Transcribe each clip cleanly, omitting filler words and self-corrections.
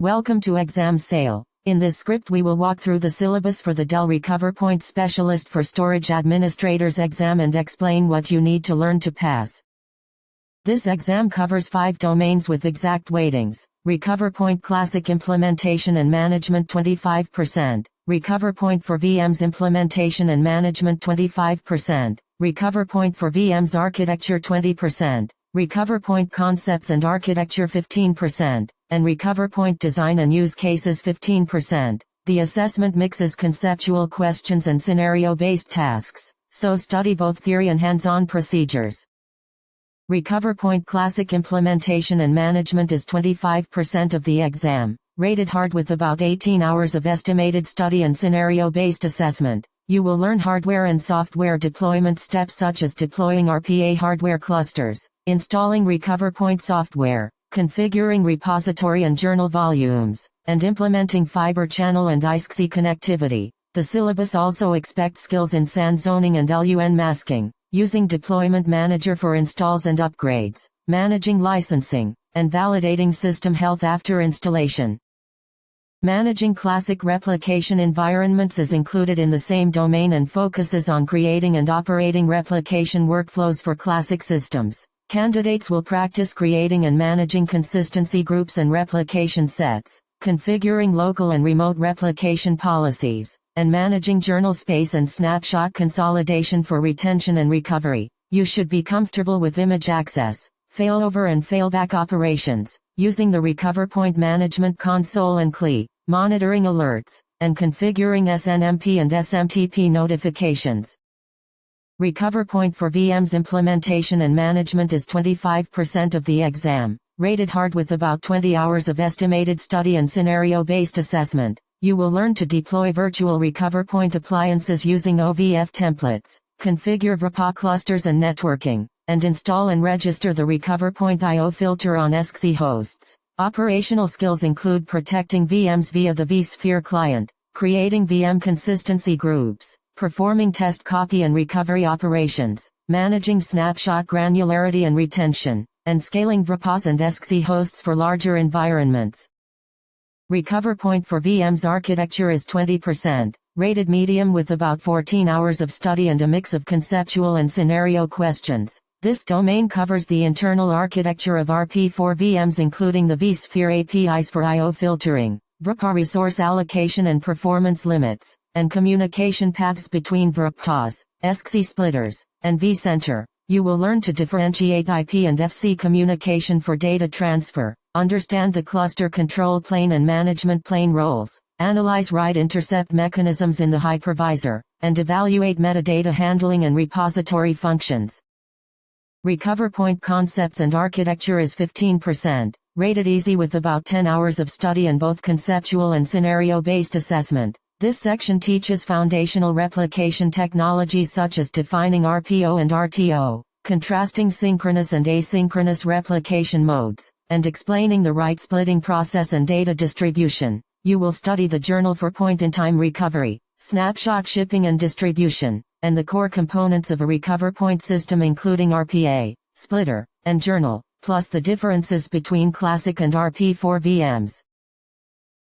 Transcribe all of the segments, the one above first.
Welcome to Exam Sale. In this script we will walk through the syllabus for the Dell RecoverPoint Specialist for Storage Administrator's exam and explain what you need to learn to pass. This exam covers 5 domains with exact weightings. RecoverPoint Classic Implementation and Management 25%, RecoverPoint for VMs Implementation and Management 25%, RecoverPoint for VMs Architecture 20%, RecoverPoint Concepts and Architecture 15%, and RecoverPoint Design and Use Cases 15%. The assessment mixes conceptual questions and scenario-based tasks, so study both theory and hands-on procedures. RecoverPoint Classic Implementation and Management is 25% of the exam, rated hard with about 18 hours of estimated study and scenario-based assessment. You will learn hardware and software deployment steps such as deploying RPA hardware clusters, installing RecoverPoint software, configuring repository and journal volumes, and implementing fiber channel and Acing connectivity. The syllabus also expects skills in SAN zoning and LUN masking, using Deployment Manager for installs and upgrades, managing licensing, and validating system health after installation. Managing classic replication environments is included in the same domain and focuses on creating and operating replication workflows for classic systems. Candidates will practice creating and managing consistency groups and replication sets, configuring local and remote replication policies, and managing journal space and snapshot consolidation for retention and recovery. You should be comfortable with image access, failover and failback operations, using the RecoverPoint Management Console and CLI, monitoring alerts, and configuring SNMP and SMTP notifications. RecoverPoint for VMs Implementation and Management is 25% of the exam, rated hard with about 20 hours of estimated study and scenario-based assessment. You will learn to deploy virtual RecoverPoint appliances using OVF templates, configure VRPA clusters and networking, and install and register the RecoverPoint I/O filter on Acing hosts. Operational skills include protecting VMs via the vSphere client, creating VM consistency groups, performing test copy and recovery operations, managing snapshot granularity and retention, and scaling VRPAs and Acing hosts for larger environments. RecoverPoint for VMs Architecture is 20%, rated medium with about 14 hours of study and a mix of conceptual and scenario questions. This domain covers the internal architecture of RP4 VMs including the vSphere APIs for I/O filtering, VRPA resource allocation and performance limits, and communication paths between VRPAs, Acing splitters, and vCenter. You will learn to differentiate IP and FC communication for data transfer, understand the cluster control plane and management plane roles, analyze write-intercept mechanisms in the hypervisor, and evaluate metadata handling and repository functions. RecoverPoint Concepts and Architecture is 15%, rated easy with about 10 hours of study and both conceptual and scenario-based assessment. This section teaches foundational replication technologies such as defining RPO and RTO, contrasting synchronous and asynchronous replication modes, and explaining the write splitting process and data distribution. You will study the journal for point-in-time recovery, snapshot shipping and distribution, and the core components of a RecoverPoint system including RPA, splitter, and journal, plus the differences between classic and RP4 VMs.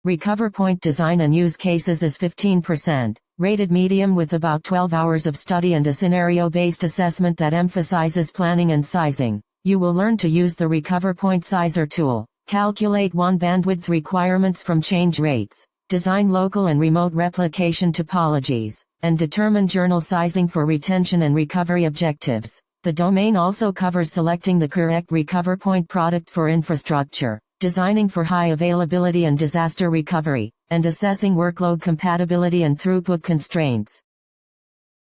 RecoverPoint Design and Use Cases is 15%, rated medium with about 12 hours of study and a scenario-based assessment that emphasizes planning and sizing. You will learn to use the RecoverPoint Sizer tool, calculate WAN bandwidth requirements from change rates, design local and remote replication topologies, and determine journal sizing for retention and recovery objectives. The domain also covers selecting the correct RecoverPoint product for infrastructure, designing for high availability and disaster recovery, and assessing workload compatibility and throughput constraints.